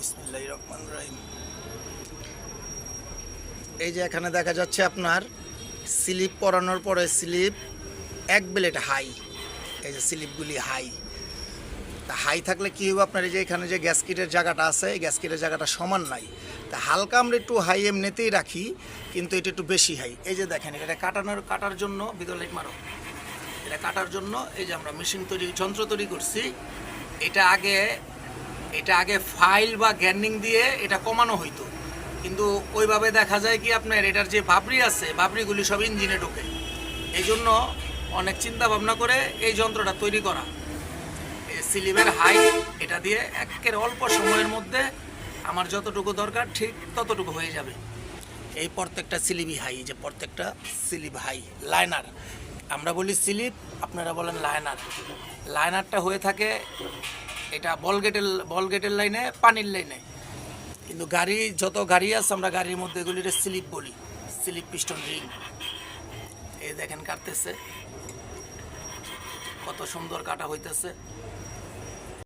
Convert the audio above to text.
বিসমিল্লাহির রহমানির রহিম। এই যে এখানে দেখা যাচ্ছে আপনার স্লিপ পরানোর পরে স্লিপ এক ব্লেড হাই, এই যে স্লিপগুলি হাই। তা হাই থাকলে কী হবে আপনার, এই যে এখানে যে গ্যাসকিটের জায়গাটা আছে, এই গ্যাসকিটের জায়গাটা সমান নাই। তা হালকা আমরা একটু হাই এমনিতেই রাখি, কিন্তু এটা একটু বেশি হাই। এই যে দেখেন, এটা কাটার জন্য ভিতরে লাইট মারো, এটা কাটার জন্য এই যে আমরা মেশিন যন্ত্র তৈরি করছি। এটা আগে ফাইল বা গ্যান্ডিং দিয়ে এটা কমানো হইতো, কিন্তু ওইভাবে দেখা যায় কি আপনার এটার যে বাবরি আছে, বাবরিগুলি সব ইঞ্জিনে ঢোকে। এই জন্য অনেক চিন্তা ভাবনা করে এই যন্ত্রটা তৈরি করা। স্লিপের হাই এটা দিয়ে একের অল্প সময়ের মধ্যে আমার যতটুকু দরকার ঠিক ততটুকু হয়ে যাবে। এই প্রত্যেকটা স্লিপই হাই, যে প্রত্যেকটা স্লিপ হাই। লাইনার আমরা বলি স্লিপ, আপনারা বলেন লাইনার। লাইনারটা হয়ে থাকে এটা বলগেটের লাইনে, পানির লাইনে। কিন্তু যত গাড়ি আছে আমরা গাড়ির মধ্যে এগুলির স্লিপ বলি, স্লিপ পিস্টন রিং। এই দেখেন কাটতেছে, কত সুন্দর কাটা হইতেছে।